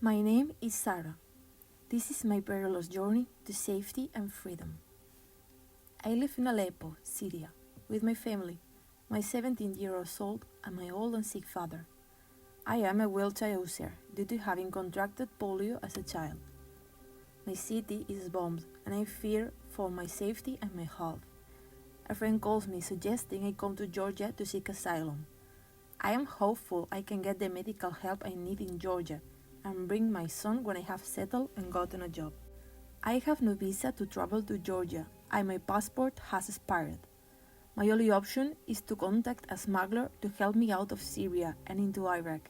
My name is Sarah. This is my perilous journey to safety and freedom. I live in Aleppo, Syria, with my family, my 17-year-old and my old and sick father. I am a wheelchair user due to having contracted polio as a child. My city is bombed and I fear for my safety and my health. A friend calls me suggesting I come to Georgia to seek asylum. I am hopeful I can get the medical help I need in Georgia and bring my son when I have settled and gotten a job. I have no visa to travel to Georgia and my passport has expired. My only option is to contact a smuggler to help me out of Syria and into Iraq.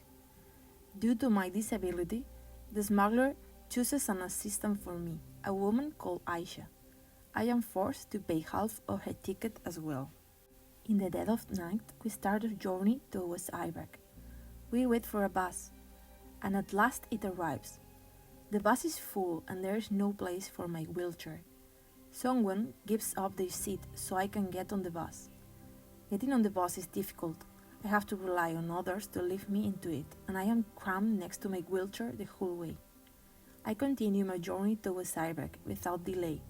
Due to my disability, the smuggler chooses an assistant for me, a woman called Aisha. I am forced to pay half of her ticket as well. In the dead of night, we start our journey towards Iraq. We wait for a bus, and at last it arrives. The bus is full and there is no place for my wheelchair. Someone gives up their seat so I can get on the bus. Getting on the bus is difficult. I have to rely on others to lift me into it, and I am crammed next to my wheelchair the whole way. I continue my journey towards Iraq without delay.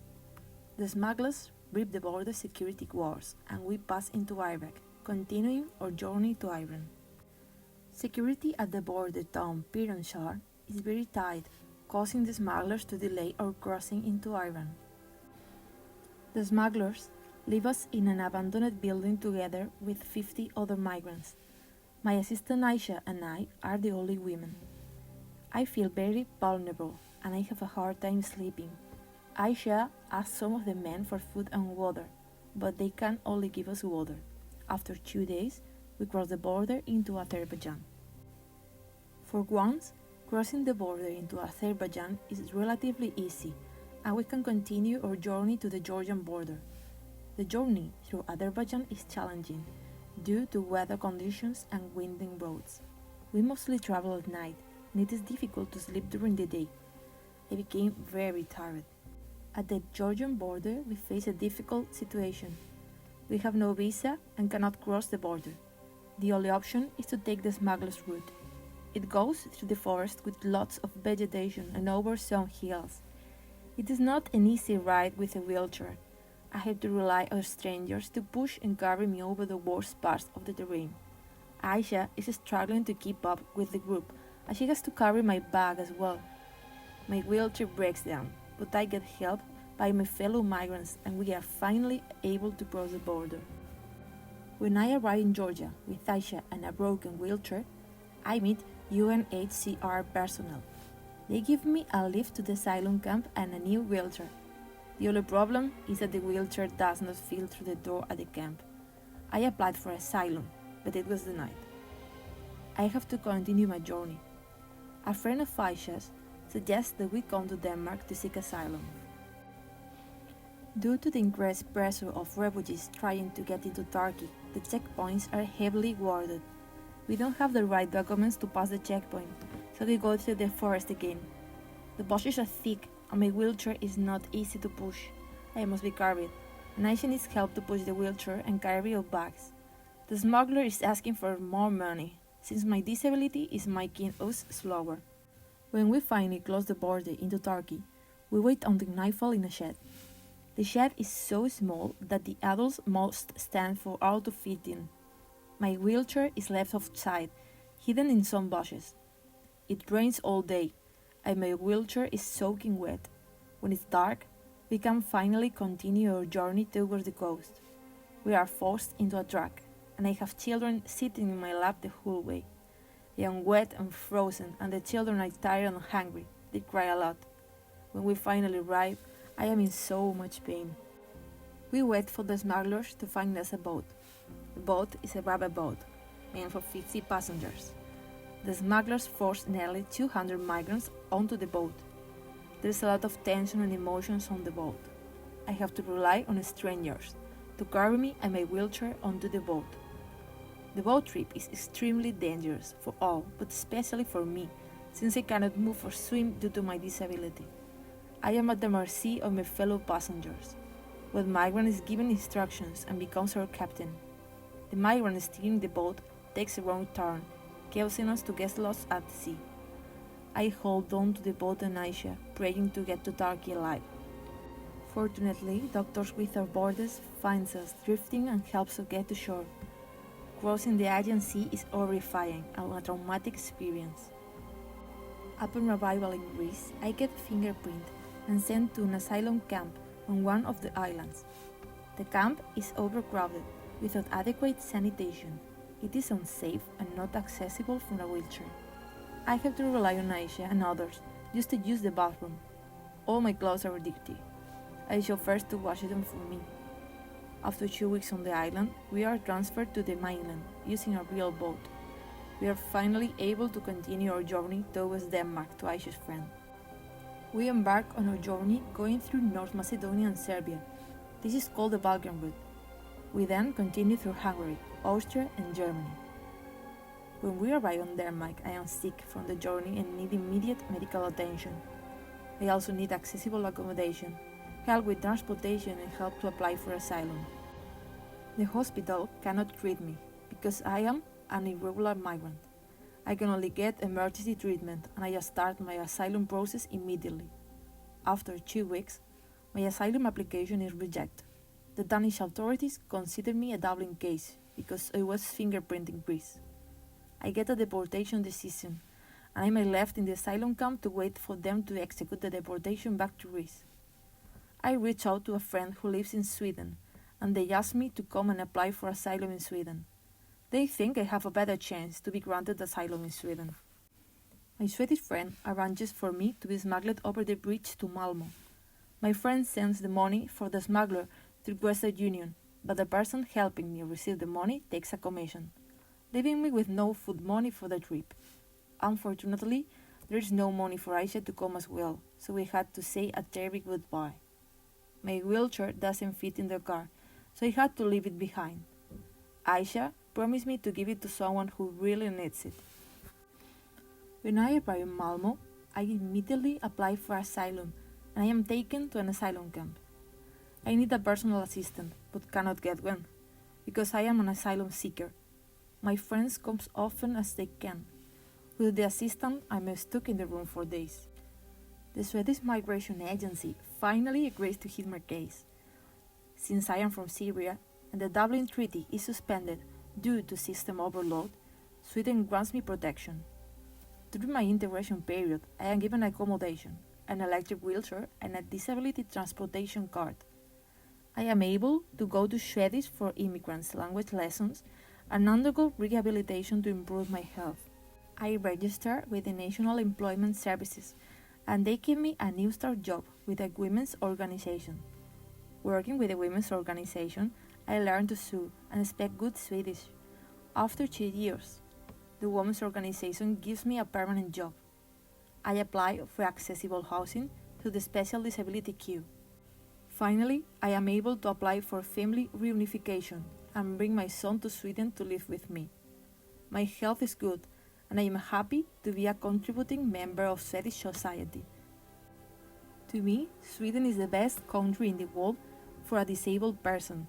The smugglers break the border security walls and we pass into Iraq, continuing our journey to Iran. Security at the border town Piranshar is very tight, causing the smugglers to delay our crossing into Iran. The smugglers leave us in an abandoned building together with 50 other migrants. My assistant Aisha and I are the only women. I feel very vulnerable and I have a hard time sleeping. Aisha asks some of the men for food and water, but they can only give us water. After 2 days, we cross the border into Azerbaijan. For once, crossing the border into Azerbaijan is relatively easy, and we can continue our journey to the Georgian border. The journey through Azerbaijan is challenging due to weather conditions and winding roads. We mostly travel at night, and it is difficult to sleep during the day. I became very tired. At the Georgian border, we face a difficult situation. We have no visa and cannot cross the border. The only option is to take the smuggler's route. It goes through the forest with lots of vegetation and over some hills. It is not an easy ride with a wheelchair. I have to rely on strangers to push and carry me over the worst parts of the terrain. Aisha is struggling to keep up with the group, and she has to carry my bag as well. My wheelchair breaks down, but I get help by my fellow migrants and we are finally able to cross the border. When I arrive in Georgia with Aisha and a broken wheelchair, I meet UNHCR personnel. They give me a lift to the asylum camp and a new wheelchair. The only problem is that the wheelchair does not fit through the door at the camp. I applied for asylum, but it was denied. I have to continue my journey. A friend of Aisha's suggests that we come to Denmark to seek asylum. Due to the increased pressure of refugees trying to get into Turkey, the checkpoints are heavily guarded. We don't have the right documents to pass the checkpoint, so we go through the forest again. The bushes are thick and my wheelchair is not easy to push. I must be carried, and Aisha needs help to push the wheelchair and carry our bags. The smuggler is asking for more money, since my disability is making us slower. When we finally cross the border into Turkey, we wait until nightfall in a shed. The shed is so small that the adults must stand for all to fit in. My wheelchair is left outside, hidden in some bushes. It rains all day, and my wheelchair is soaking wet. When it's dark, we can finally continue our journey towards the coast. We are forced into a truck, and I have children sitting in my lap the whole way. I am wet and frozen, and the children are tired and hungry. They cry a lot. When we finally arrive, I am in so much pain. We wait for the smugglers to find us a boat. The boat is a rubber boat, meant for 50 passengers. The smugglers force nearly 200 migrants onto the boat. There is a lot of tension and emotions on the boat. I have to rely on strangers to carry me and my wheelchair onto the boat. The boat trip is extremely dangerous for all, but especially for me, since I cannot move or swim due to my disability. I am at the mercy of my fellow passengers. One migrant is given instructions and becomes our captain. The migrant steering the boat takes a wrong turn, causing us to get lost at sea. I hold on to the boat in Asia, praying to get to Turkey alive. Fortunately, Doctors Without Borders finds us drifting and helps us get to shore. Crossing the Aegean Sea is horrifying and a traumatic experience. Upon arrival in Greece, I get fingerprinted and sent to an asylum camp on one of the islands. The camp is overcrowded, without adequate sanitation. It is unsafe and not accessible from a wheelchair. I have to rely on Aisha and others just to use the bathroom. All my clothes are dirty. Aisha offers to wash them for me. After 2 weeks on the island, we are transferred to the mainland using a real boat. We are finally able to continue our journey towards Denmark to Aisha's friend. We embark on our journey going through North Macedonia and Serbia. This is called the Balkan route. We then continue through Hungary, Austria and Germany. When we arrive in Denmark, I am sick from the journey and need immediate medical attention. I also need accessible accommodation, help with transportation and help to apply for asylum. The hospital cannot treat me because I am an irregular migrant. I can only get emergency treatment and I start my asylum process immediately. After 2 weeks, my asylum application is rejected. The Danish authorities consider me a Dublin case because I was fingerprinted in Greece. I get a deportation decision and I am left in the asylum camp to wait for them to execute the deportation back to Greece. I reach out to a friend who lives in Sweden and they ask me to come and apply for asylum in Sweden. They think I have a better chance to be granted asylum in Sweden. My Swedish friend arranges for me to be smuggled over the bridge to Malmö. My friend sends the money for the smuggler through Western Union, but the person helping me receive the money takes a commission, leaving me with no food money for the trip. Unfortunately, there is no money for Aisha to come as well, so we had to say a terrible goodbye. My wheelchair doesn't fit in the car, so I had to leave it behind. Aisha promised me to give it to someone who really needs it. When I arrive in Malmö, I immediately apply for asylum and I am taken to an asylum camp. I need a personal assistant, but cannot get one, because I am an asylum seeker. My friends come as often as they can. With the assistant, I'm stuck in the room for days. The Swedish Migration Agency finally agrees to hear my case. Since I am from Syria and the Dublin Treaty is suspended due to system overload, Sweden grants me protection. During my integration period, I am given accommodation, an electric wheelchair, and a disability transportation card. I am able to go to Swedish for immigrants language lessons and undergo rehabilitation to improve my health. I register with the National Employment Services and they give me a new start job with a women's organization. Working with a women's organization, I learned to sew and speak good Swedish. After 2 years, the women's organization gives me a permanent job. I apply for accessible housing through the Special Disability Queue. Finally, I am able to apply for family reunification and bring my son to Sweden to live with me. My health is good and I am happy to be a contributing member of Swedish society. To me, Sweden is the best country in the world for a disabled person.